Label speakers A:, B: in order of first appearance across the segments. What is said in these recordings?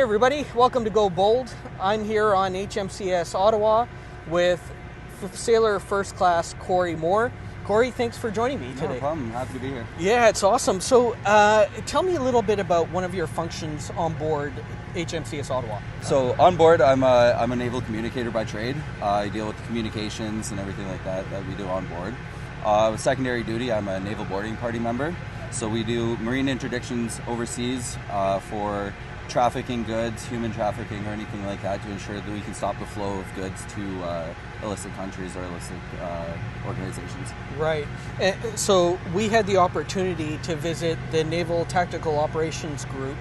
A: Hey everybody, welcome to Go Bold. I'm here on HMCS Ottawa with Sailor First Class Corey Moore. Corey, thanks for joining me today.
B: No problem, happy to be here.
A: Yeah, it's awesome. So tell me a little bit about one of your functions on board HMCS Ottawa.
B: So on board, I'm a naval communicator by trade. I deal with communications and everything like that we do on board. With secondary duty, I'm a naval boarding party member. So we do marine interdictions overseas for trafficking goods, human trafficking, or anything like that, to ensure that we can stop the flow of goods to illicit countries or illicit organizations.
A: Right. So we had the opportunity to visit the Naval Tactical Operations Group,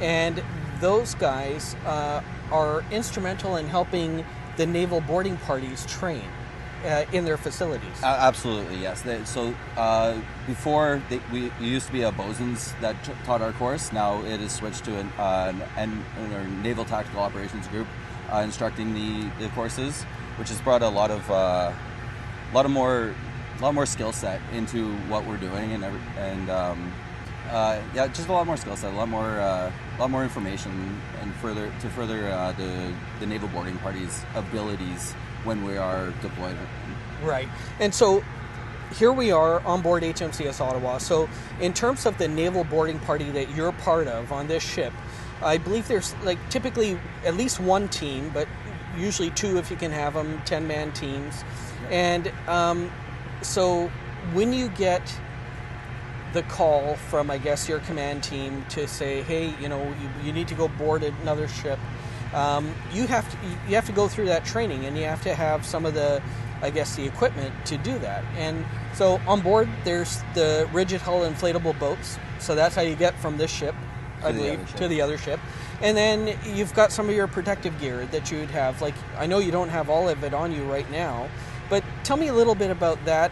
A: and those guys are instrumental in helping the naval boarding parties train in their facilities.
B: Absolutely, yes. Before, we used to be a bosuns that taught our course. Now it is switched to a Naval Tactical Operations Group instructing the courses, which has brought a lot more skill set into what we're doing, just a lot more skill set, a lot more information, and further the naval boarding party's abilities when we are deployed.
A: Right. And so here we are on board HMCS Ottawa. So in terms of the naval boarding party that you're part of on this ship, I believe there's typically at least one team, but usually two if you can have them, 10-man teams. And so when you get the call from, I guess, your command team to say, hey, you need to go board another ship, you have to go through that training, and you have to have some of the equipment to do that. And so on board there's the rigid hull inflatable boats, so that's how you get from this ship, I believe, to the other ship. And then you've got some of your protective gear that you'd have. I know you don't have all of it on you right now, but tell me a little bit about that,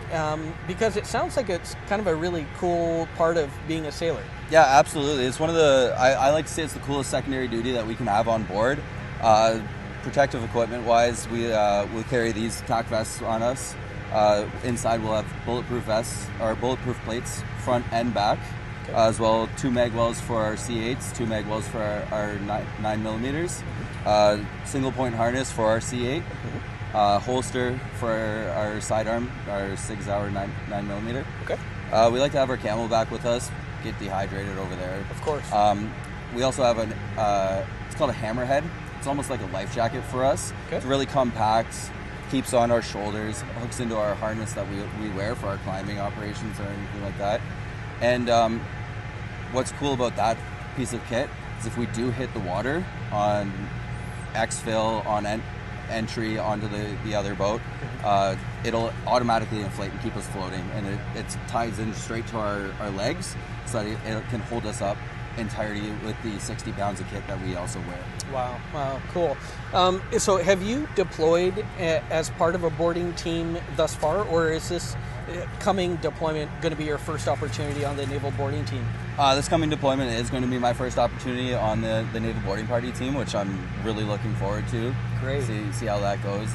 A: because it sounds like it's kind of a really cool part of being a sailor.
B: Yeah, absolutely. It's one of the, I like to say it's the coolest secondary duty that we can have on board. Protective equipment wise, we'll carry these tack vests on us. Inside we'll have bulletproof vests, or bulletproof plates, front and back. Okay. As well, 2 mag wells for our C8s, 2 mag wells for our 9mm, single point harness for our C8, holster for our sidearm, our SIG Sauer 9mm.
A: Okay.
B: We like to have our Camelback with us, get dehydrated over there.
A: Of course.
B: We also have it's called a hammerhead. It's almost like a life jacket for us. Okay. It's really compact, keeps on our shoulders, hooks into our harness that we wear for our climbing operations or anything like that. And what's cool about that piece of kit is if we do hit the water on exfil, on entry onto the other boat, it'll automatically inflate and keep us floating, and it ties in straight to our legs, so that it can hold us up entirely with the 60 pounds of kit that we also wear.
A: Wow, cool. So have you deployed as part of a boarding team thus far, or is this coming deployment going to be your first opportunity on the naval boarding team?
B: This coming deployment is going to be my first opportunity on the naval boarding party team, which I'm really looking forward to.
A: Great.
B: See how that goes,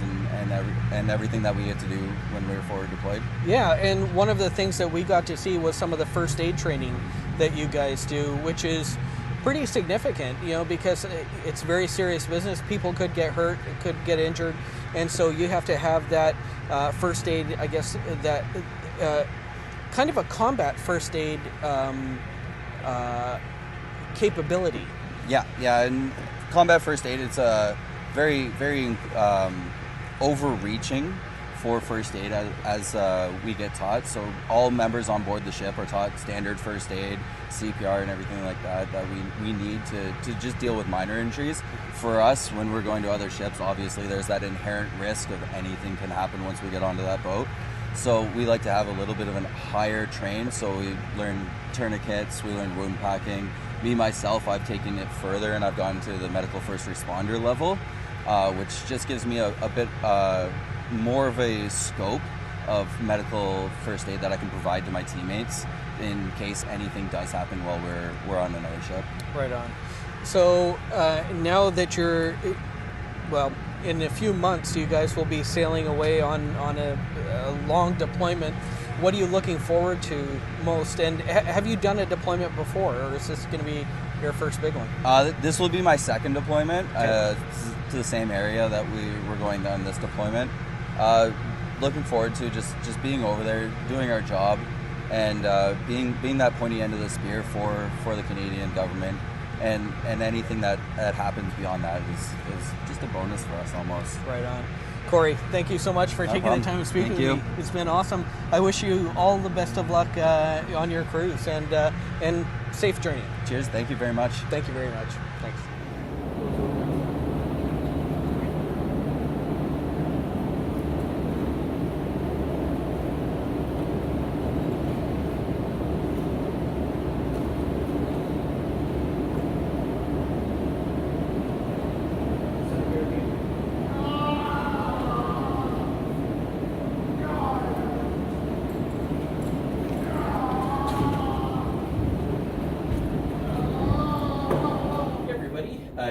B: and everything that we get to do when we're forward deployed.
A: Yeah, and one of the things that we got to see was some of the first aid training that you guys do, which is pretty significant, because it's very serious business. People could get hurt, could get injured, and so you have to have that first aid, I guess, that kind of a combat first aid capability.
B: Yeah, and combat first aid, it's a very, very overreaching for first aid as we get taught. So all members on board the ship are taught standard first aid, CPR, and everything like that we need to just deal with minor injuries. For us, when we're going to other ships, obviously there's that inherent risk of anything can happen once we get onto that boat. So we like to have a little bit of a higher train. So we learn tourniquets, we learn wound packing. Me, myself, I've taken it further and I've gone to the medical first responder level, which just gives me a bit more of a scope of medical first aid that I can provide to my teammates in case anything does happen while we're on another ship.
A: Right on. So now that you're, in a few months, you guys will be sailing away on a long deployment. What are you looking forward to most? And have you done a deployment before, or is this going to be your first big one?
B: This will be my second deployment to the same area that we were going on this deployment. Looking forward to just being over there, doing our job, and being that pointy end of the spear for the Canadian government, and anything that happens beyond that is just a bonus for us almost.
A: Right on. Corey, thank you so much for taking the time to speak with me. It's been awesome. I wish you all the best of luck on your cruise, and safe journey.
B: Cheers. Thank you very much.
A: Thank you very much. Thanks.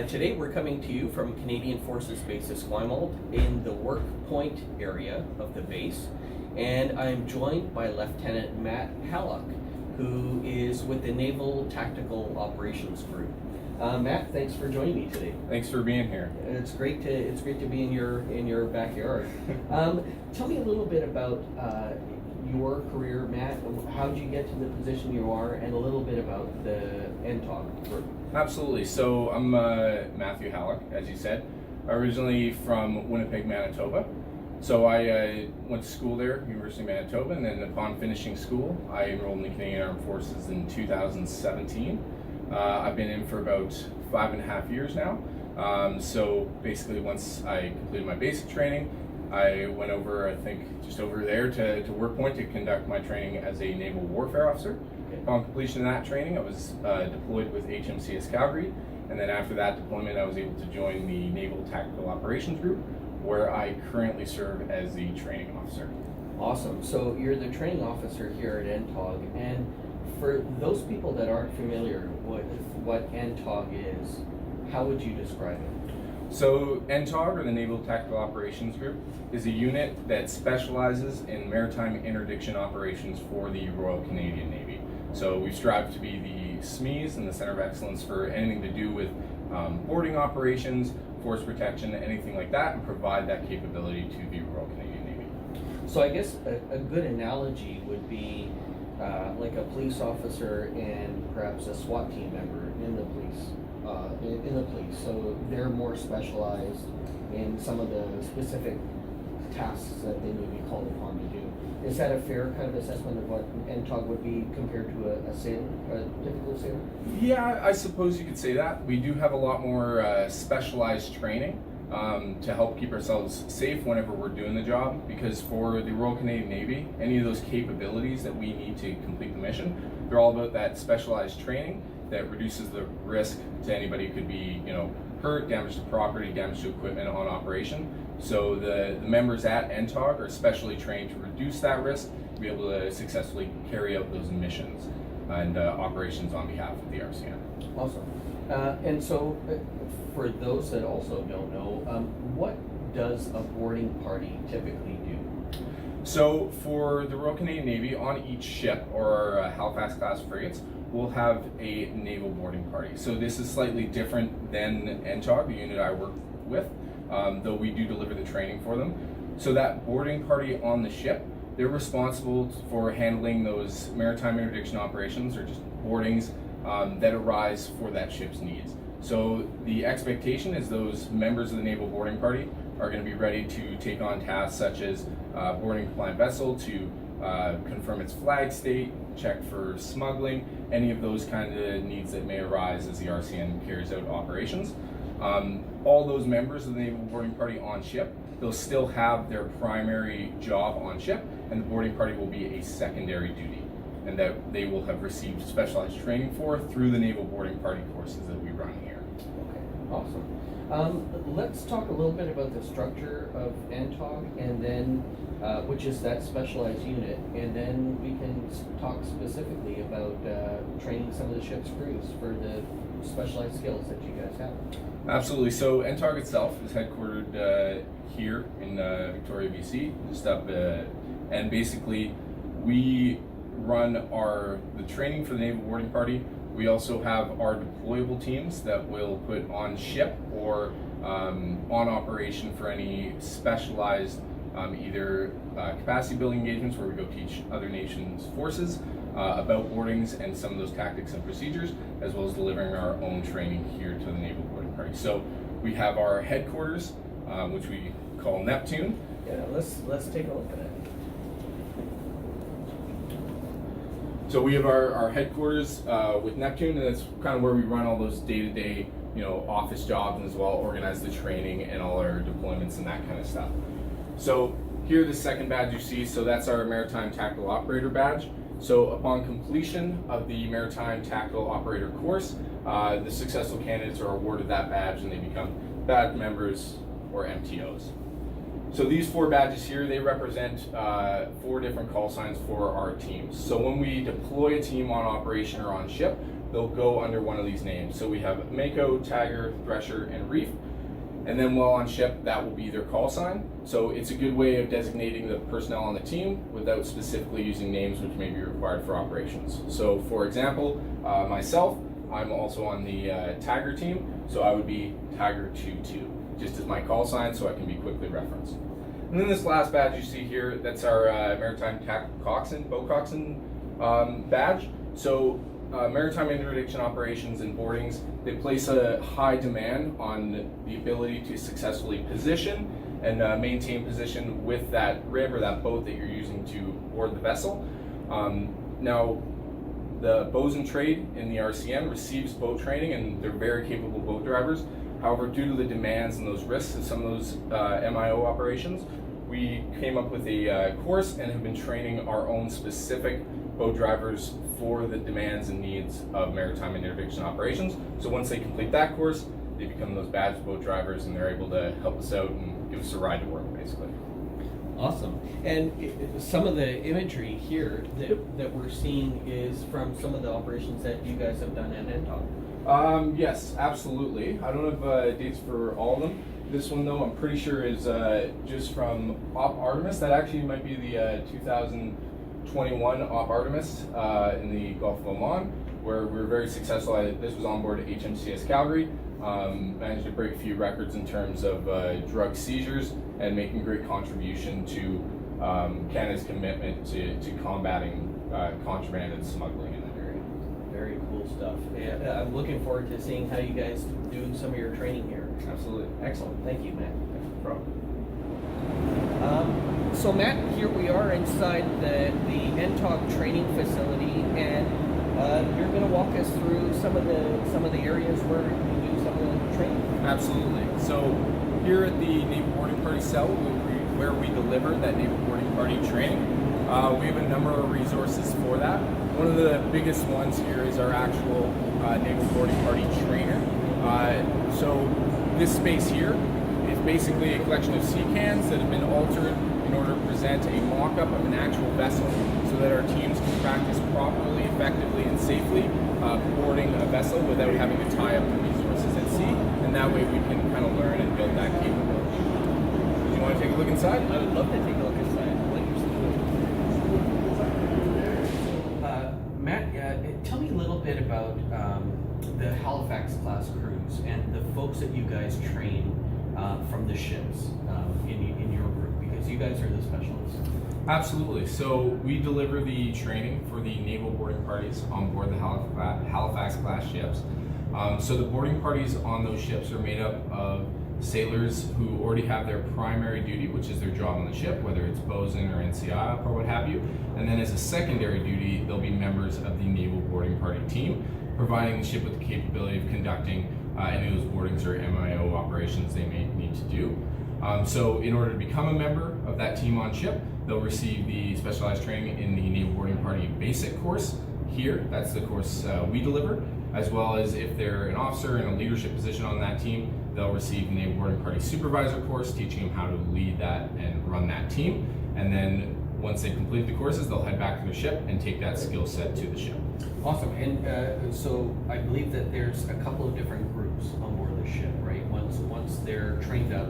A: Today we're coming to you from Canadian Forces Base Esquimalt in the work point area of the base, and I'm joined by Lieutenant Matt Hallock, who is with the Naval Tactical Operations Group. Matt, thanks for joining me today.
C: Thanks for being here.
A: It's great to be in your backyard. Tell me a little bit about your career, Matt. How did you get to the position you are, and a little bit about the NTOG group?
C: Absolutely. So I'm Matthew Hallock, as you said, originally from Winnipeg, Manitoba. So I went to school there, University of Manitoba, and then upon finishing school, I enrolled in the Canadian Armed Forces in 2017. I've been in for about 5.5 years now. So basically, once I completed my basic training, I went over, I think, just over there to Work Point to conduct my training as a naval warfare officer.
A: Okay.
C: Upon completion of that training, I was deployed with HMCS Calgary, and then after that deployment, I was able to join the Naval Tactical Operations Group, where I currently serve as the training officer.
A: Awesome. So you're the training officer here at NTOG, and for those people that aren't familiar with what NTOG is, how would you describe it?
C: So NTOG, or the Naval Tactical Operations Group, is a unit that specializes in maritime interdiction operations for the Royal Canadian Navy. So we strive to be the SMEs and the Center of Excellence for anything to do with boarding operations, force protection, anything like that, and provide that capability to the Royal Canadian Navy.
A: So I guess a good analogy would be like a police officer and perhaps a SWAT team member in the police. So they're more specialized in some of the specific tasks that they may be called upon to do. Is that a fair kind of assessment of what NTOG would be compared to a sailor, a typical sailor?
C: Yeah, I suppose you could say that. We do have a lot more specialized training to help keep ourselves safe whenever we're doing the job, because for the Royal Canadian Navy, any of those capabilities that we need to complete the mission, they're all about that specialized training that reduces the risk to anybody who could be, hurt, damage to property, damage to equipment on operation. So the members at NTOG are specially trained to reduce that risk, to be able to successfully carry out those missions and operations on behalf of the RCN.
A: Awesome. And so, for those that also don't know, what does a boarding party typically do?
C: So for the Royal Canadian Navy, on each ship, or our Halifax class frigates, we'll have a naval boarding party. So this is slightly different than NTOG, the unit I work with, though we do deliver the training for them. So that boarding party on the ship, they're responsible for handling those maritime interdiction operations, or just boardings that arise for that ship's needs. So the expectation is those members of the naval boarding party are going to be ready to take on tasks such as boarding a compliant vessel to confirm its flag state, check for smuggling, any of those kind of needs that may arise as the RCN carries out operations. All those members of the naval boarding party on ship, they'll still have their primary job on ship, and the boarding party will be a secondary duty, and that they will have received specialized training for through the naval boarding party courses that we run here.
A: Okay, awesome. Let's talk a little bit about the structure of NTOG, and then which is that specialized unit, and then we can talk specifically about training some of the ship's crews for the specialized skills that you guys have.
C: Absolutely. So NTOG itself is headquartered here in Victoria, BC, just up, and basically we run the training for the naval boarding party We also have our deployable teams that will put on ship or on operation for any specialized either capacity building engagements where we go teach other nations' forces about boardings and some of those tactics and procedures, as well as delivering our own training here to the Naval Boarding Party. So we have our headquarters, which we call Neptune.
A: Yeah, let's take a look at it.
C: So we have our headquarters with Neptune, and that's kind of where we run all those day-to-day, office jobs, and as well organize the training and all our deployments and that kind of stuff. So here, the second badge you see, so that's our Maritime Tactical Operator badge. So upon completion of the Maritime Tactical Operator course, the successful candidates are awarded that badge and they become badge members or MTOs. So these 4 badges here, they represent 4 different call signs for our teams. So when we deploy a team on operation or on ship, they'll go under one of these names. So we have Mako, Tiger, Thresher, and Reef. And then while on ship, that will be their call sign. So it's a good way of designating the personnel on the team without specifically using names which may be required for operations. So for example, myself, I'm also on the Tiger team, so I would be Tiger 22, just as my call sign so I can be quickly referenced. And then this last badge you see here, that's our Maritime Tactical Coxswain, boat coxswain badge. So maritime interdiction operations and boardings, they place a high demand on the ability to successfully position and maintain position with that rib or that boat that you're using to board the vessel. Now, the bosun trade in the RCN receives boat training, and they're very capable boat drivers. However, due to the demands and those risks of some of those MIO operations, we came up with a course and have been training our own specific boat drivers for the demands and needs of maritime interdiction operations. So once they complete that course, they become those badged boat drivers, and they're able to help us out and give us a ride to work, basically.
A: Awesome. And some of the imagery here that we're seeing is from some of the operations that you guys have done at NTOP.
C: Yes, absolutely. I don't have dates for all of them. This one, though, I'm pretty sure is just from Op Artemis. That actually might be the 2021 Op Artemis in the Gulf of Oman, where we were very successful. This was on board HMCS Calgary. Managed to break a few records in terms of drug seizures and making great contribution to Canada's commitment to combating contraband and smuggling in that area.
A: Very cool stuff. Yeah, I'm looking forward to seeing how you guys do some of your training here.
C: Absolutely.
A: Excellent. Thank you, Matt. No problem. So Matt, here we are inside the NTOP training facility, and you're going to walk us through some of the areas where you do some of the training.
C: Absolutely. So here at the Naval Boarding Party cell, where we deliver that Naval Boarding Party training, we have a number of resources for that. One of the biggest ones here is our actual Naval Boarding Party trainer. So this space here is basically a collection of sea cans that have been altered in order to present a mock-up of an actual vessel so that our teams can practice properly, effectively, and safely boarding a vessel without having to tie up the resources at sea, and that way we can kind of learn and build that capability. Do you want to take a look inside?
A: I would love to take a look inside. Matt, tell me a little bit about the Halifax class crews and the folks that you guys train from the ships in your group, because you guys are the specialists.
C: Absolutely. So we deliver the training for the naval boarding parties on board the Halifax class ships. So the boarding parties on those ships are made up of sailors who already have their primary duty, which is their job on the ship, whether it's bosun or NCI or what have you. And then as a secondary duty, they'll be members of the naval boarding party team, providing the ship with the capability of conducting any of those boardings or MIO operations they may need to do. So in order to become a member of that team on ship, they'll receive the specialized training in the Naval Boarding Party basic course here. That's the course we deliver, as well as if they're an officer in a leadership position on that team, they'll receive the Naval Boarding Party supervisor course, teaching them how to lead that and run that team. And then once they complete the courses, they'll head back to the ship and take that skill set to the ship.
A: Awesome. And so I believe that there's a couple of different groups on board the ship, right? Once they're trained up,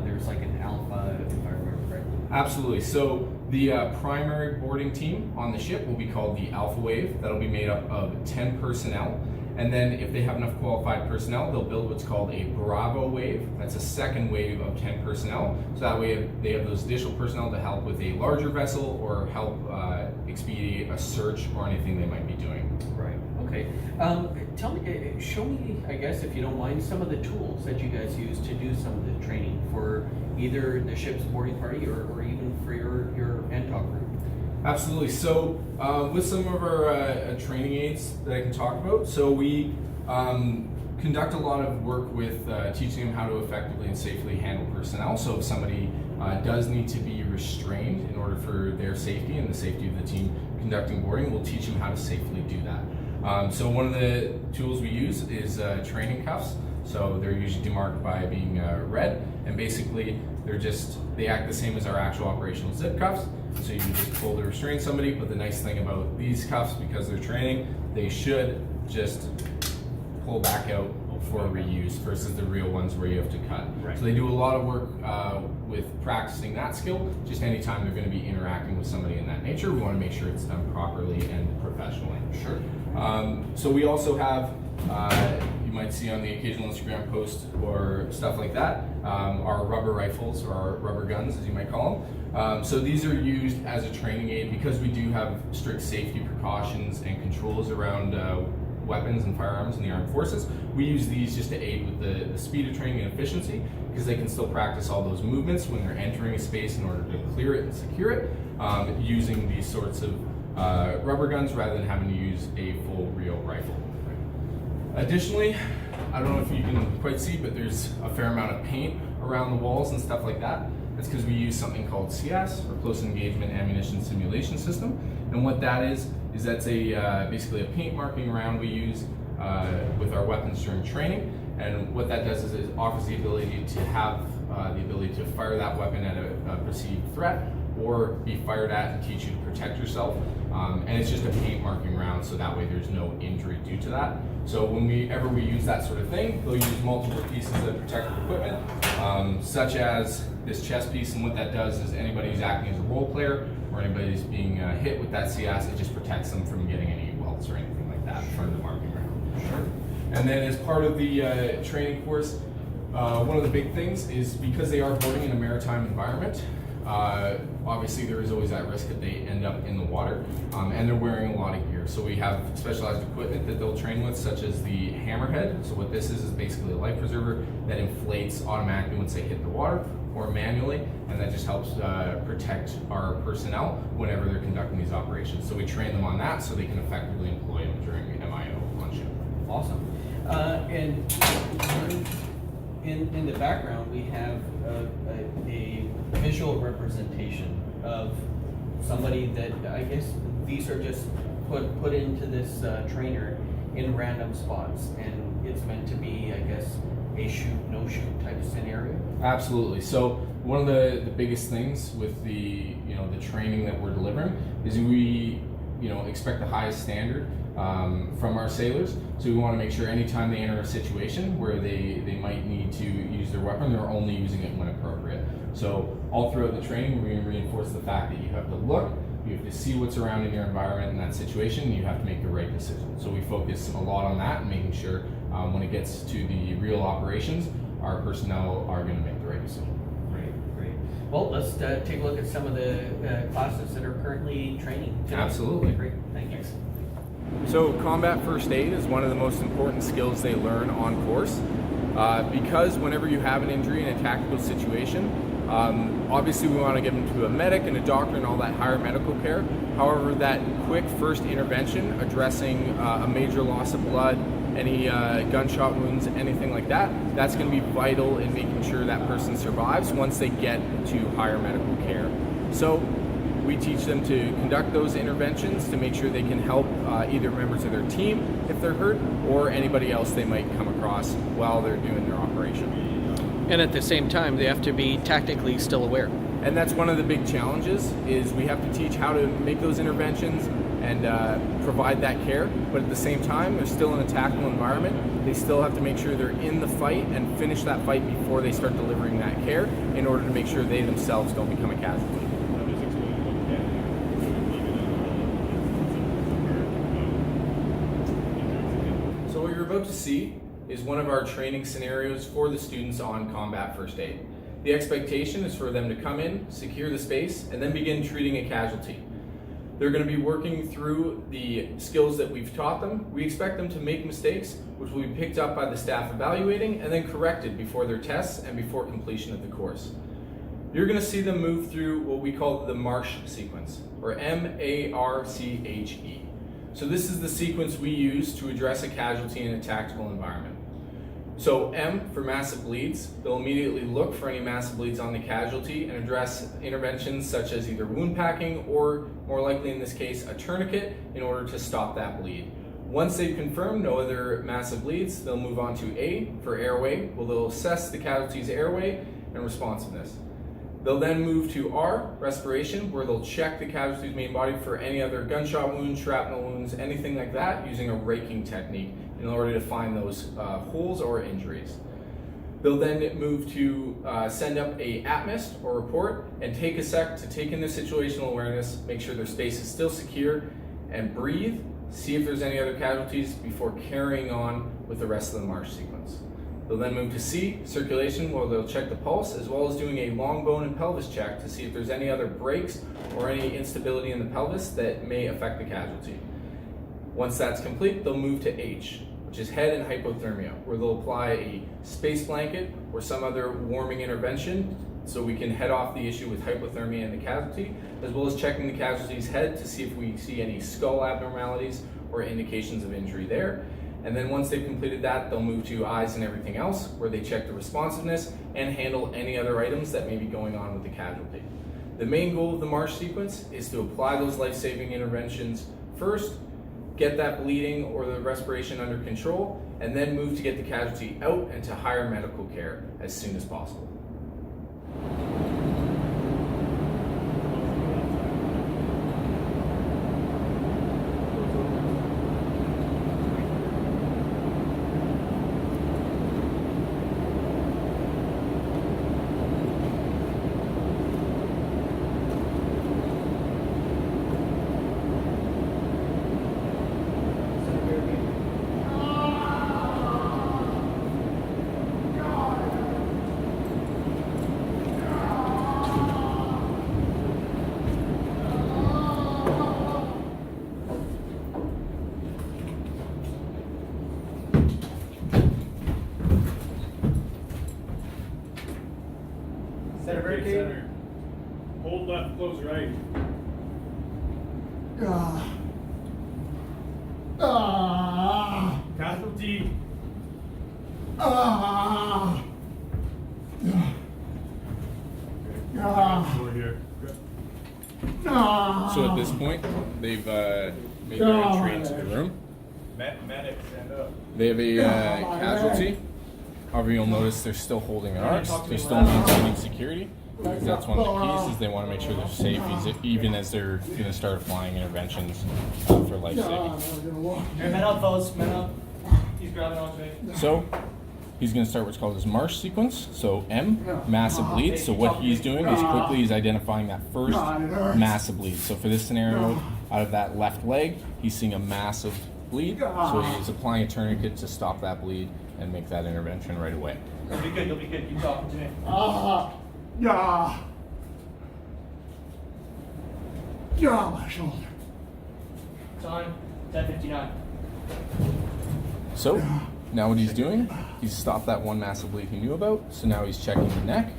A: there's like an alpha, if I remember correctly.
C: Absolutely. So The primary boarding team on the ship will be called the Alpha Wave. That'll be made up of 10 personnel. And then if they have enough qualified personnel, they'll build what's called a Bravo Wave. That's a second wave of 10 personnel. So that way they have those additional personnel to help with a larger vessel or help expedite a search or anything they might be doing.
A: Right, okay. Show me, I guess, if you don't mind, some of the tools that you guys use to do some of the training for either the ship's boarding party or even for your NTOG group.
C: Absolutely. So with some of our training aids that I can talk about, so we conduct a lot of work with teaching them how to effectively and safely handle personnel. So if somebody does need to be restrained in order for their safety and the safety of the team conducting boarding, we'll teach them how to safely do that. So one of the tools we use is training cuffs. So they're usually demarked by being red, and basically they act the same as our actual operational zip cuffs. So you can just pull to restrain somebody, but the nice thing about these cuffs, because they're training, they should just pull back out for reuse versus the real ones where you have to cut.
A: Right.
C: So they do a lot of work with practicing that skill. Just anytime they're going to be interacting with somebody in that nature, we want to make sure it's done properly and professionally.
A: Sure.
C: So we also have, you might see on the occasional Instagram post or stuff like that, our rubber rifles or our rubber guns, as you might call them. So these are used as a training aid because we do have strict safety precautions and controls around weapons and firearms in the armed forces. We use these just to aid with the speed of training and efficiency, because they can still practice all those movements when they're entering a space in order to clear it and secure it, using these sorts of rubber guns rather than having to use a full real rifle. Additionally, I don't know if you can quite see, but there's a fair amount of paint around the walls and stuff like that. That's because we use something called CS, or Close Engagement Ammunition Simulation System. And what that is that's basically a paint marking round we use with our weapons during training. And what that does is it offers the ability to have the ability to fire that weapon at a perceived threat, or be fired at and teach you to protect yourself. And it's just a paint marking round, so that way there's no injury due to that. So whenever we use that sort of thing, they'll use multiple pieces of protective equipment, such as this chest piece, and what that does is anybody who's acting as a role player or anybody who's being hit with that CS, it just protects them from getting any welts or anything like that in front of the marking round. Sure. And then as part of the training course, one of the big things is because they are boarding in a maritime environment, obviously there is always that risk that they end up in the water, and they're wearing a lot of gear. So we have specialized equipment that they'll train with, such as the hammerhead. So what this is basically a life preserver that inflates automatically once they hit the water, or manually, and that just helps protect our personnel whenever they're conducting these operations. So we train them on that so they can effectively employ them during MIO on ship.
A: Awesome. And in the background, we have a visual representation of somebody that, I guess these are just put into this trainer in random spots, and it's meant to be, I guess, a shoot, no shoot type of scenario.
C: Absolutely. So one of the biggest things with the training that we're delivering is we expect the highest standard from our sailors. So we want to make sure anytime they enter a situation where they might need to use their weapon, they're only using it when appropriate. So all throughout the training, we reinforce the fact that you have to look, you have to see what's around in your environment in that situation, and you have to make the right decision. So we focus a lot on that and making sure when it gets to the real operations, our personnel are going to make the right decision.
A: Great. Well, let's take a look at some of the classes that are currently training today.
C: Absolutely.
A: Great, thank you.
C: So combat first aid is one of the most important skills they learn on course, because whenever you have an injury in a tactical situation, obviously we want to get them to a medic and a doctor and all that higher medical care. However, that quick first intervention, addressing a major loss of blood, any gunshot wounds, anything like that, that's going to be vital in making sure that person survives once they get to higher medical care. So we teach them to conduct those interventions to make sure they can help either members of their team if they're hurt, or anybody else they might come across while they're doing their operation.
A: And at the same time, they have to be tactically still aware.
C: And that's one of the big challenges, is we have to teach how to make those interventions and provide that care, but at the same time, they're still in a tactical environment. They still have to make sure they're in the fight and finish that fight before they start delivering that care, in order to make sure they themselves don't become a casualty. about to see is one of our training scenarios for the students on combat first aid. The expectation is for them to come in, secure the space, and then begin treating a casualty. They're going to be working through the skills that we've taught them. We expect them to make mistakes, which will be picked up by the staff evaluating and then corrected before their tests and before completion of the course. You're going to see them move through what we call the MARCH sequence, or M-A-R-C-H-E. So this is the sequence we use to address a casualty in a tactical environment. So M for massive bleeds, they'll immediately look for any massive bleeds on the casualty and address interventions such as either wound packing or, more likely in this case, a tourniquet in order to stop that bleed. Once they've confirmed no other massive bleeds, they'll move on to A for airway, where they'll assess the casualty's airway and responsiveness. They'll then move to R, respiration, where they'll check the casualty's main body for any other gunshot wounds, shrapnel wounds, anything like that, using a raking technique in order to find those holes or injuries. They'll then move to send up a ATMIS or report and take a sec to take in their situational awareness, make sure their space is still secure, and breathe, see if there's any other casualties before carrying on with the rest of the MARCH sequence. They'll then move to C, circulation, where they'll check the pulse, as well as doing a long bone and pelvis check to see if there's any other breaks or any instability in the pelvis that may affect the casualty. Once that's complete, they'll move to H, which is head and hypothermia, where they'll apply a space blanket or some other warming intervention so we can head off the issue with hypothermia in the casualty, as well as checking the casualty's head to see if we see any skull abnormalities or indications of injury there. And then once they've completed that, they'll move to eyes and everything else, where they check the responsiveness and handle any other items that may be going on with the casualty. The main goal of the MARCH sequence is to apply those life-saving interventions first, get that bleeding or the respiration under control, and then move to get the casualty out and to higher medical care as soon as possible.
D: Center. Hold left, close right. Casualty. Over here.
C: So at this point, they've made their entry into the room.
D: Medic, stand up.
C: They have a casualty. However, you'll notice they're still holding an arms. They're still maintaining security. Because that's one of the keys, is they want to make sure they're safe, even as they're going to start applying interventions for life saving.
E: Men up, fellas, men up. He's grabbing onto me.
C: So he's going to start what's called his MARCH sequence. So M, massive bleed. So what he's doing is quickly he's identifying that first massive bleed. So for this scenario, out of that left leg, he's seeing a massive bleed. So he's applying a tourniquet to stop that bleed and make that intervention right away.
E: You'll be good, you'll be good. Keep talking to me.
F: My shoulder.
E: Time, 10:59.
C: So now what he's doing, he's stopped that one massive bleed he knew about. So now he's checking the neck,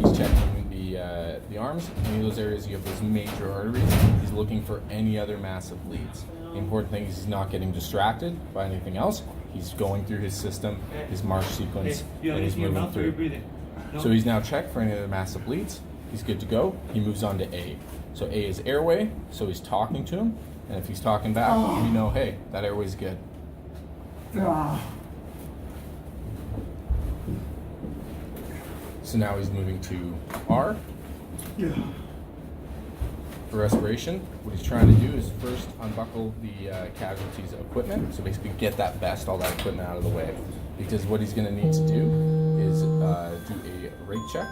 C: he's checking the arms, any of those areas you have those major arteries. He's looking for any other massive bleeds. The important thing is he's not getting distracted by anything else. He's going through his system, his MARCH sequence, and he's moving through. So he's now checked for any other massive bleeds. He's good to go. He moves on to A. So A is airway, so he's talking to him, and if he's talking back, we know, hey, that airway's good. So now he's moving to R. For respiration, what he's trying to do is first unbuckle the casualty's equipment, so basically get that vest, all that equipment out of the way. Because what he's going to need to do is do a rate check.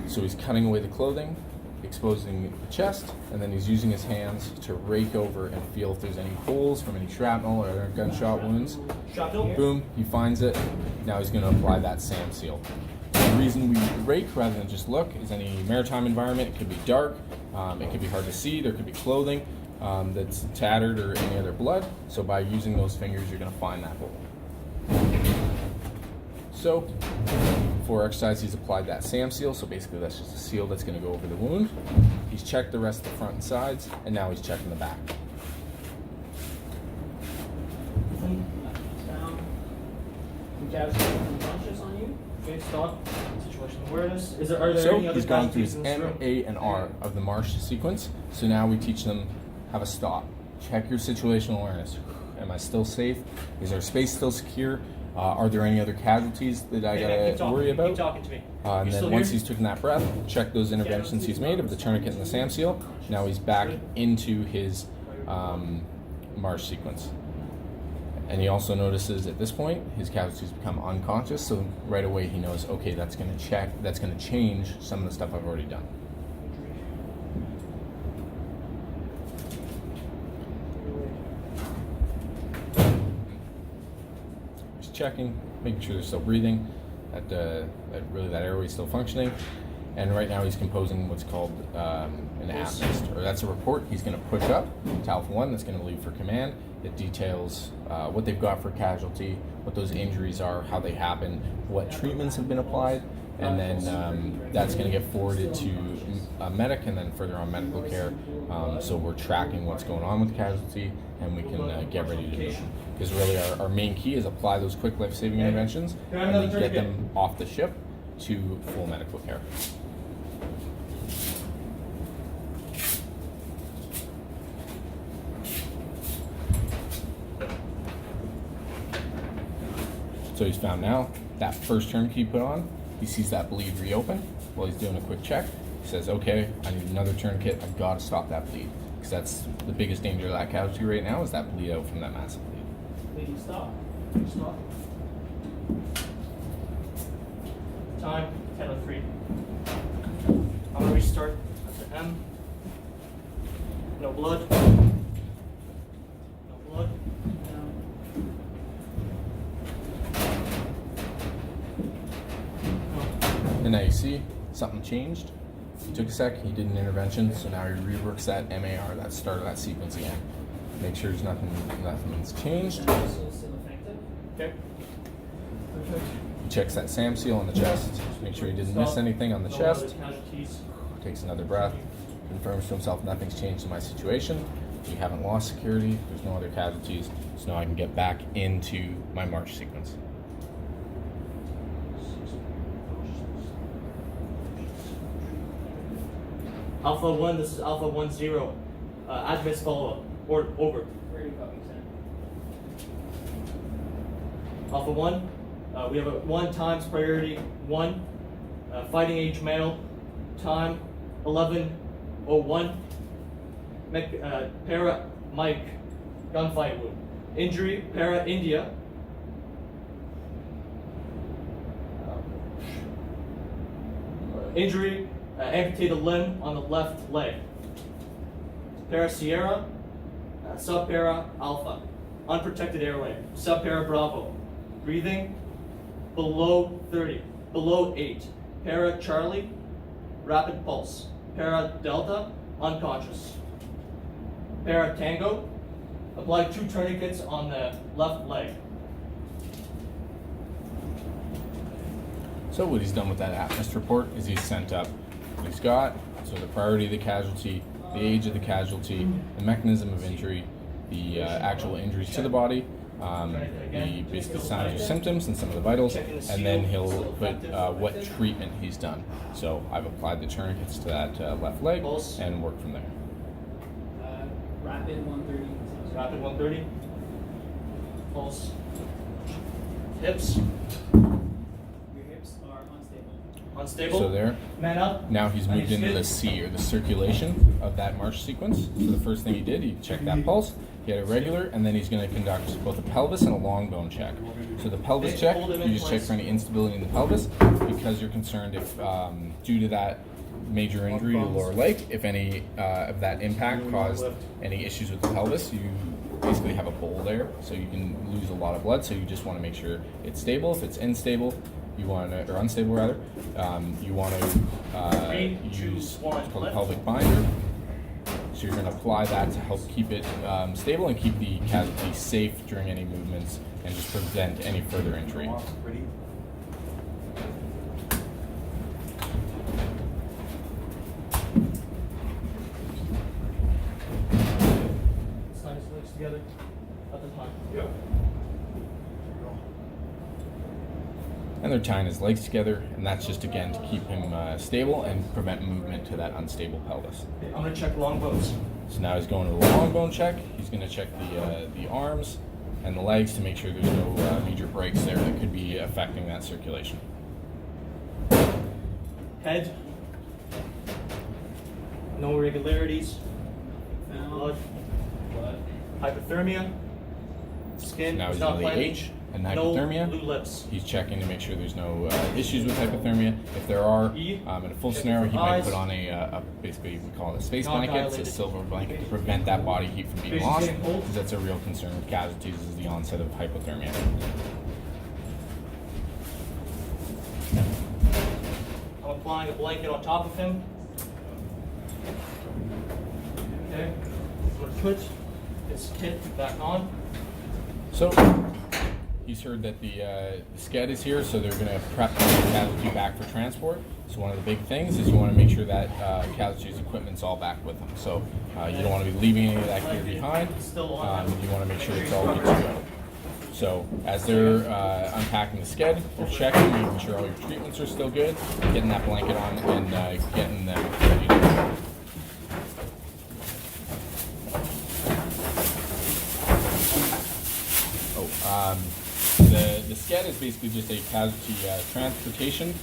C: So he's cutting away the clothing, exposing the chest, and then he's using his hands to rake over and feel if there's any holes from any shrapnel or other gunshot wounds. Boom, he finds it. Now he's going to apply that SAM seal. The reason we rake rather than just look is any maritime environment, it could be dark, it could be hard to see, there could be clothing that's tattered or any other blood. So by using those fingers, you're going to find that hole. So for exercise, he's applied that SAM seal. So basically that's just a seal that's going to go over the wound. He's checked the rest of the front and sides, and now he's checking the back.
E: Unconscious on you. Okay, stop. Situational awareness. Are there
C: So
E: any other
C: he's gone through
E: casualties
C: his
E: in this
C: M,
E: room?
C: A, and R of the march sequence. So now we teach them how to stop. Check your situational awareness. Am I still safe? Is our space still secure? Are there any other casualties that I gotta worry about?
E: Keep talking to me.
C: And
E: You still
C: then once
E: here?
C: he's taken that breath, check those interventions he's made of the tourniquet and the SAM seal. Now he's back into his march sequence. And he also notices at this point his casualties become unconscious, so right away he knows, okay, that's going to change some of the stuff I've already done. He's checking, making sure they're still breathing, that really that airway is still functioning. And right now he's composing what's called an APNIST, or that's a report he's going to push up to Alpha 1 that's going to leave for command. It details what they've got for casualty, what those injuries are, how they happen, what treatments have been applied, and then that's going to get forwarded to a medic and then further on medical care. So we're tracking what's going on with the casualty, and we can get ready to move. Because really our main key is apply those quick life-saving interventions and then get them off the ship to full medical care. So he's found now that first tourniquet he put on, he sees that bleed reopen while he's doing a quick check. He says, okay, I need another tourniquet, I've got to stop that bleed. Because that's the biggest danger of that casualty right now, is that bleed out from that massive bleed.
E: Bleeding stop. Stop. Time 10:03. I'm gonna restart at the M. No blood. No blood.
C: And now you see, something changed. He took a sec, he did an intervention, so now he reworks that MAR, that start of that sequence again. Make sure there's nothing's changed.
E: Okay.
C: He checks that SAM seal on the chest, make sure he didn't miss anything on the
E: No
C: chest.
E: other casualties.
C: Takes another breath, confirms to himself nothing's changed in my situation. We haven't lost security, there's no other casualties, so now I can get back into my march sequence.
E: Alpha 1, this is Alpha 1-0. Admits follow-up. Or over. Alpha 1, we have a 1 times priority 1. Fighting age male, time 11:01. Para Mike, gunfight wound. Injury, Para India. Injury, amputated limb on the left leg. Para Sierra, Sub-Para Alpha, unprotected airway. Sub-Para Bravo, breathing below 30, below 8. Para Charlie, rapid pulse. Para Delta, unconscious. Para Tango, apply 2 tourniquets on the left leg.
C: So what he's done with that APNIST report is he's sent up what he's got, so the priority of the casualty, the age of the casualty, the mechanism of injury, the actual injuries to the body, the basically signs or symptoms and some of the vitals, and then he'll put what treatment he's done. So I've applied the tourniquets to that left leg and work from there.
G: Rapid 130.
E: Rapid 130. Pulse. Hips.
G: Your hips are unstable.
E: Unstable.
C: So there.
E: Man up.
C: Now he's
E: On
C: moved
E: your
C: into the
E: skid.
C: C, or the circulation of that march sequence. So the first thing he did, he checked that pulse, he had a regular, and then he's going to conduct both a pelvis and a long bone check. So the pelvis check,
E: Hold him
C: you
E: in
C: just check
E: place.
C: for any instability in the pelvis, because you're concerned if, due to that
H: major injury to the lower leg. If any of that impact caused any issues with the pelvis, you basically have a bowl there, so you can lose a lot of blood. So you just want to make sure it's stable. If it's unstable, you want to, or unstable rather, you want to use what's called a pelvic binder. So you're going to apply that to help keep it stable and keep the casualty safe during any movements and just prevent any further injury.
E: Slide his legs together at the time.
D: Yep.
H: And they're tying his legs together, and that's just again to keep him stable and prevent movement to that unstable pelvis.
E: Okay, I'm gonna check long bones.
H: So now he's going to the long bone check. He's going to check the arms and the legs to make sure there's no major breaks there that could be affecting that circulation.
E: Head. No irregularities. Blood. Hypothermia. Skin.
H: Now
E: is
H: he's
E: not
H: on the
E: flammable.
H: H and hypothermia.
E: No blue lips.
H: He's checking to make sure there's no issues with hypothermia. If there are, in a full scenario, he might put on a basically we call it a space blanket. It's a silver blanket to prevent that body heat from being lost, because that's a real concern with casualties is the onset of hypothermia.
E: I'm applying a blanket on top of him. Okay. I'm gonna put his kit back on.
H: So he's heard that the SCED is here, so they're going to prep the casualty back for transport. So one of the big things is you want to make sure that casualty's equipment's all back with them. So you don't want to be leaving any of that gear behind. You want to make sure it's all good to go. So as they're unpacking the SCED, they're checking, making sure all your treatments are still good, getting that blanket on, and getting them ready to go. The SCED is basically just a casualty transportation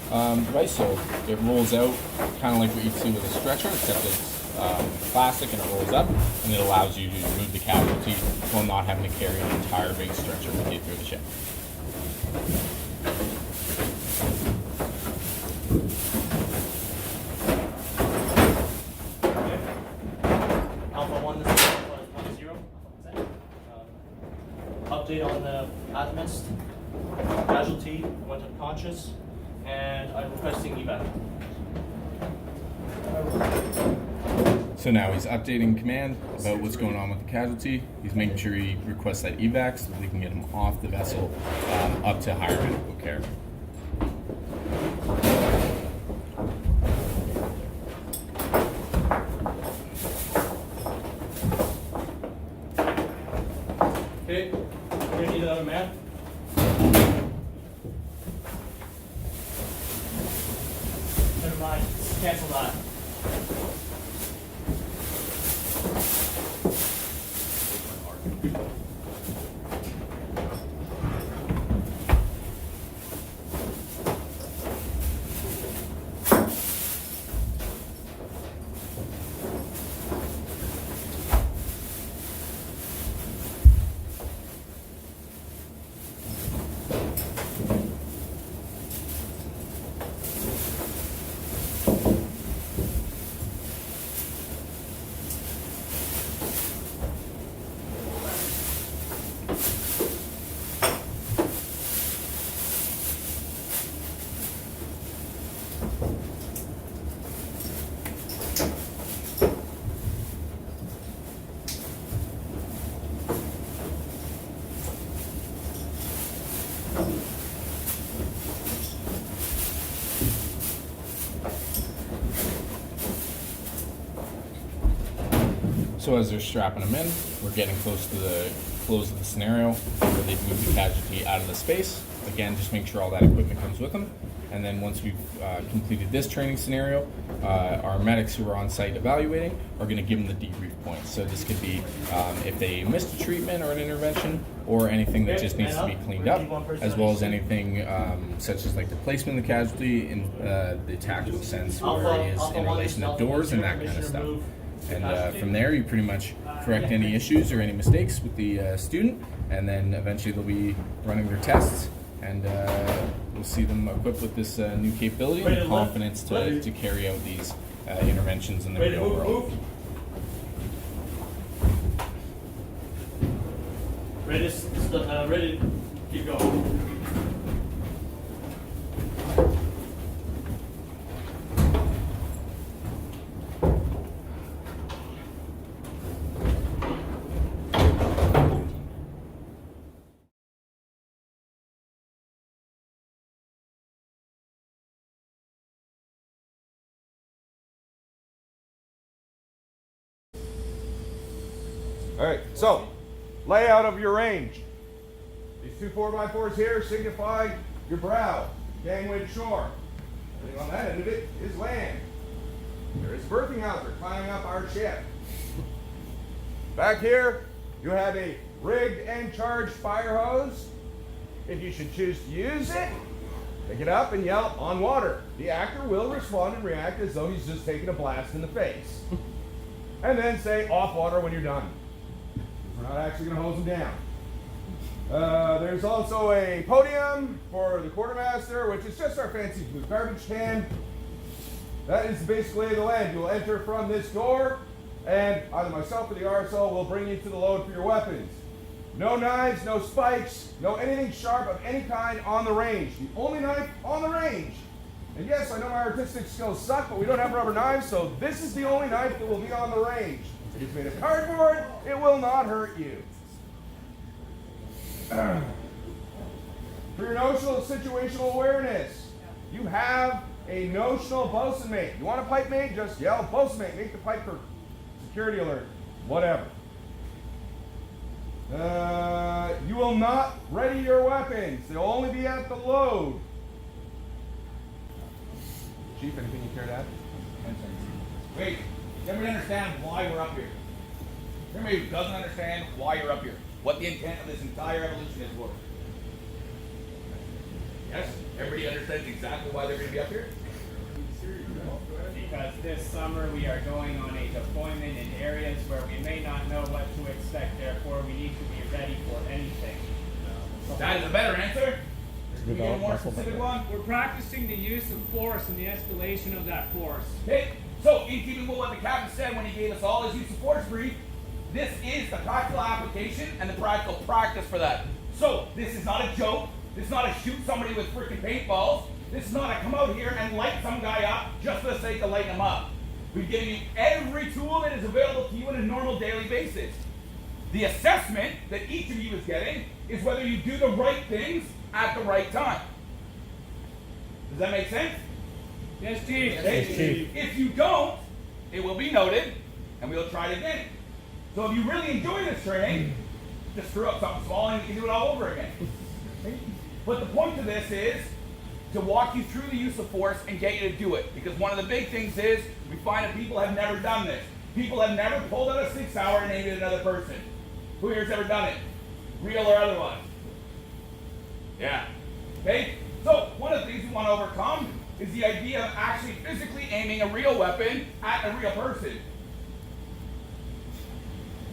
H: device, so it rolls out kind of like what you'd see with a stretcher, except it's plastic and it rolls up, and it allows you to move the casualty while not having to carry an entire big stretcher with you through the ship.
E: Alpha 1, this is Alpha 10. Update on the atomist. Casualty went unconscious, and I'm requesting evac.
H: So now he's updating command about what's going on with the casualty. He's making sure he requests that evac so that they can get him off the vessel up to higher medical care.
E: Okay, we're gonna need another man. Never mind, cancel that.
H: So as they're strapping him in, we're getting close to the close of the scenario where they've moved the casualty out of the space. Again, just make sure all that equipment comes with them. And then once we've completed this training scenario, our medics who are on site evaluating are going to give them the debrief points. So this could be if they missed a treatment or an intervention, or anything that just needs to be cleaned up, as well as anything such as like the placement of the casualty in the tactical sense, where it is in relation to doors and that kind of stuff. And from there, you pretty much correct any issues or any mistakes with the student, and then eventually they'll be running their tests and we'll see them equipped with this new capability
E: Ready
H: and
E: to
H: the
E: lift.
H: confidence
E: Ready.
H: to carry out these interventions in the
E: Ready to
H: real
E: move,
H: world.
E: move. Ready, keep going.
I: All right, so layout of your range. These two 4x4s here signify your brow, gangway to shore. Everything on that end of it is land. There is a berthing houser climbing up our ship. Back here, you have a rigged and charged fire hose. If you should choose to use it, pick it up and yell on water. The actor will respond and react as though he's just taken a blast in the face. And then say off water when you're done. We're not actually going to hose them down. There's also a podium for the quartermaster, which is just our fancy blue garbage can. That is basically the land. You will enter from this door, and either myself or the RSO will bring you to the load for your weapons. No knives, no spikes, no anything sharp of any kind on the range. The only knife on the range. And yes, I know my artistic skills suck, but we don't have rubber knives, so this is the only knife that will be on the range. It is made of cardboard. It will not hurt you. For your notional situational awareness, you have a notional bosun mate. You want a pipe mate? Just yell bosun mate. Make the pipe for security alert. Whatever. You will not ready your weapons. They'll only be at the load. Chief, anything you care to add? 10 seconds.
J: Wait, everybody understand why we're up here? Everybody who doesn't understand why you're up here, what the intent of this entire evolution is for. Yes? Everybody understands exactly why they're going to be up here?
G: Because this summer we are going on a deployment in areas where we may not know what to expect, therefore we need to be ready for anything.
J: That is a better answer. Can we get a more specific one?
K: We're practicing the use of force and the escalation of that force.
J: Okay, so in keeping with what the captain said when he gave us all his use of force brief, this is the practical application and the practical practice for that. So this is not a joke. This is not a shoot somebody with freaking paintballs. This is not a come out here and light some guy up just for the sake of lighting him up. We've given you every tool that is available to you on a normal daily basis. The assessment that each of you is getting is whether you do the right things at the right time. Does that make sense?
K: Yes, Chief.
J: Yes, Chief. If you don't, it will be noted, and we'll try it again. So if you really enjoy this training, just screw up something small and you can do it all over again. But the point of this is to walk you through the use of force and get you to do it. Because one of the big things is we find that people have never done this. People have never pulled out a 6-hour and aimed at another person. Who here's ever done it? Real or otherwise? Yeah. Okay? So one of the things we want to overcome is the idea of actually physically aiming a real weapon at a real person.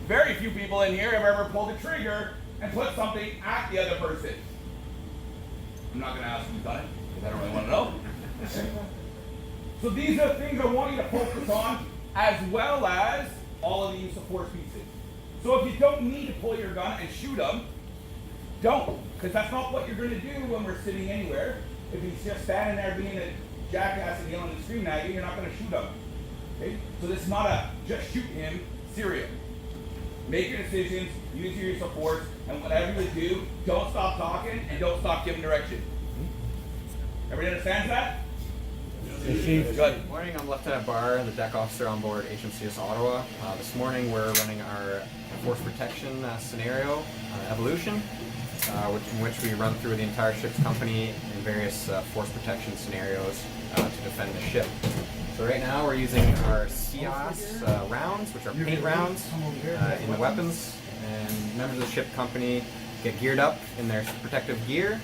J: Very few people in here have ever pulled a trigger and put something at the other person. I'm not going to ask who's done it, because I don't really want to know. So these are the things I want you to focus on, as well as all of the use of force pieces. So if you don't need to pull your gun and shoot them, don't, because that's not what you're going to do when we're sitting anywhere. If he's just standing there being a jackass and yelling and screaming at you, you're not going to shoot him. Okay? So this is not a just shoot him scenario. Make your decisions, use your use of force, and whatever you do, don't stop talking and don't stop giving direction. Everybody understands that? Good.
L: Good morning, I'm Lieutenant Barr, the deck officer on board HMCS Ottawa. This morning we're running our force protection scenario evolution, in which we run through the entire ship's company in various force protection scenarios to defend the ship. So right now we're using our CIAS rounds, which are paint rounds, in the weapons, and members of the ship company get geared up in their protective gear,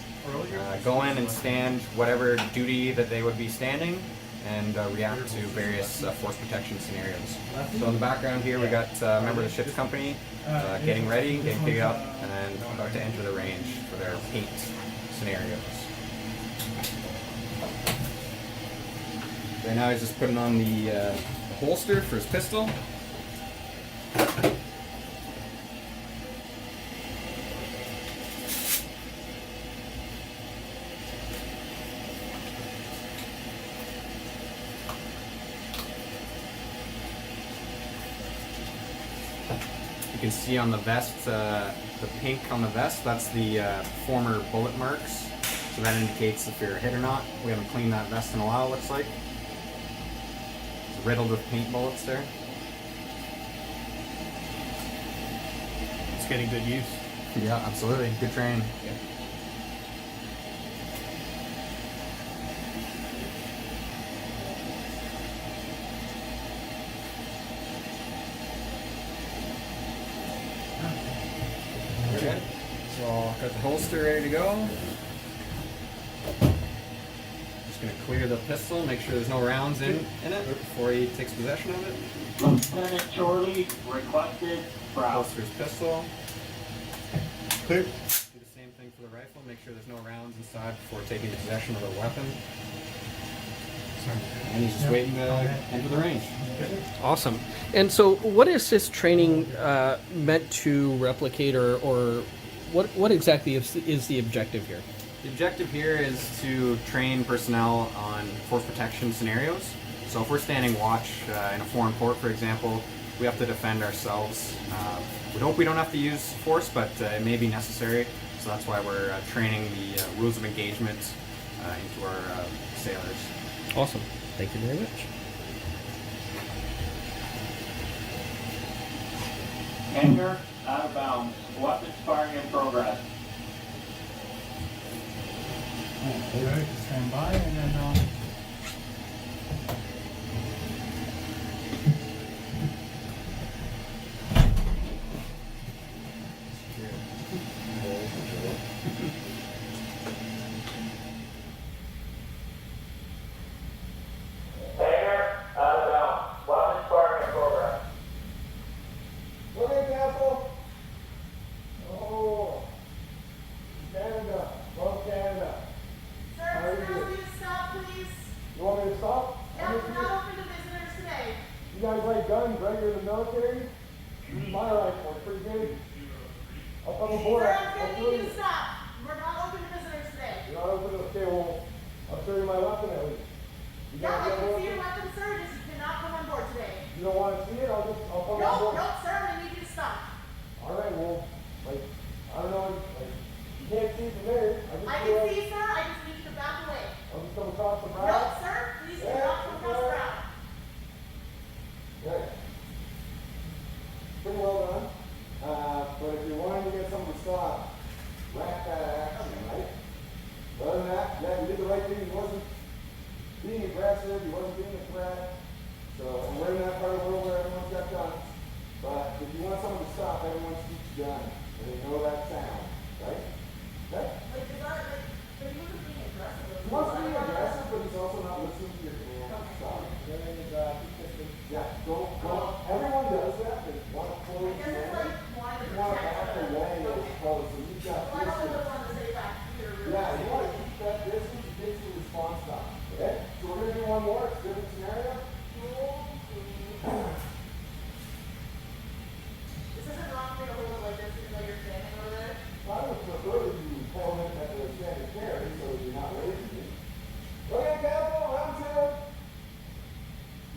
L: go in and stand whatever duty that they would be standing, and react to various force protection scenarios. So in the background here we got a member of the ship's company getting ready, getting figured up, and about to enter the range for their paint scenarios. Right now he's just putting on the holster for his pistol. You can see on the vest, the pink on the vest, that's the former bullet marks. So that indicates if you're hit or not. We haven't cleaned that vest in a while, it looks like. It's riddled with paint bullets there.
H: It's getting good use.
L: Yeah, absolutely. Good training.
H: Yeah.
L: We're good. So got the holster ready to go. Just gonna clear the pistol, make sure there's no rounds in it before he takes possession of it.
M: Lieutenant Chorley requested Brown.
L: Holster's pistol. Clear. Do the same thing for the rifle, make sure there's no rounds inside before taking possession of the weapon. And he's just waiting to enter the range.
A: Awesome. And so, what is this training meant to replicate, or what exactly is the objective here?
L: The objective here is to train personnel on force protection scenarios. So if we're standing watch in a foreign port, for example, we have to defend ourselves. We hope we don't have to use force, but it may be necessary. So that's why we're training the rules of engagement into our sailors.
A: Awesome. Thank you very much.
M: Hangar out of bounds. Weapons firing in progress.
F: Alright, stand by and then
M: Hangar out of bounds. Weapons firing in progress.
I: Look at Castle. Oh, Canada, love Canada.
N: Sir,
I: How are
N: can I
I: you?
N: ask you to stop, please?
I: You want me to stop?
N: Yeah, we're not open to visitors today.
I: You guys like guns, right? You're in the military? My rifle, it's pretty good. I'll come aboard.
N: Sir, I'm going to need you to stop. We're not open to visitors today.
I: You're not open to okay, well, I'll show you my weapon at least. You
N: Yeah, I
I: guys
N: can
I: got
N: see your
I: one?
N: weapon, sir. Just you cannot come on board today.
I: You don't want to see it? I'll come on
N: No,
I: board.
N: no, sir. I need you to stop.
I: Alright, well, like, I don't know, like, you can't see from there.
N: I
I: feel
N: can
I: like
N: see, sir. I just need you to back away.
I: I'll just come across the
N: No,
I: brow.
N: sir. Please do
I: Yeah,
N: not come across the ground.
I: Okay. Pretty well done. But if you're wanting to get someone to stop, wrap that action, right? Other than that, yeah, you did the right thing. He wasn't being aggressive. He wasn't being a threat. So, and we're in that part of the world where everyone's got guns. But if you want someone to stop, everyone speaks gun. And they know that sound, right? Okay?
N: Like, is that, like, but he wasn't being aggressive.
I: He wants to be aggressive, but he's also not listening to your command to stop. Yeah, don't. Everyone does that. They want to close
N: I guess it's like wanting to
I: you want to
N: protect
I: back
N: them.
I: away as opposed to you've got
N: Well, I don't
I: distance.
N: really want to say back here. Really.
I: Yeah, you want to keep that distance to get to the response time. Okay? So we're going to do one more. It's a different scenario.
N: This isn't wrong for you to hold it like this even though you're standing over there.
I: So I would prefer that you hold it at the standing carry so that you're not raising it. Okay, Capital, I'm Tim.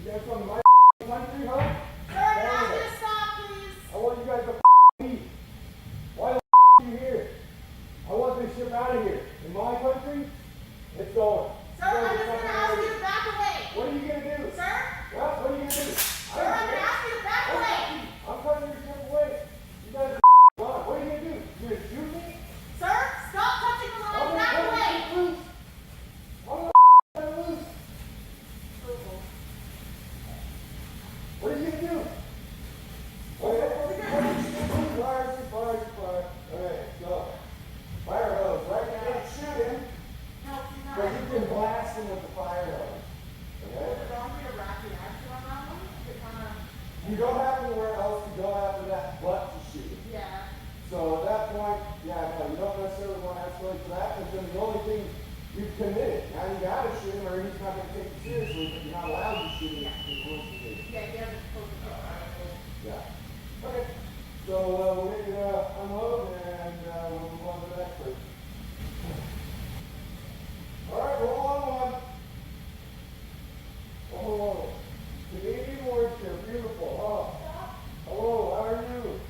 I: You guys from my country, huh?
N: Sir, ask you to stop, please.
I: I want you guys to leave. Why the are you here? I want this ship out of here. In my country, it's going.
N: Sir, I'm just going to ask you to back away.
I: What are you going to do?
N: Sir,
O: might take it seriously, but you're not allowed to shoot it as close as it is.
N: Yeah, you have to close the door.
O: Yeah. Okay. So we'll make it unload and we'll move on to the next person. All right, roll on one. Oh, Canadian warship, beautiful, huh? Hello, how are you?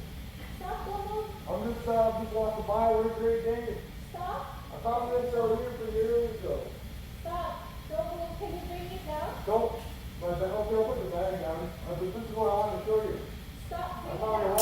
N: Stop, Bobo.
O: I'm just walking by. What a great day.
N: Stop.
O: I found this out here from years ago.
N: Stop. Bobo, can you bring it down?
O: Don't. But I hope you'll put the bag down. This is what I want to show you.
N: Stop.
O: I found a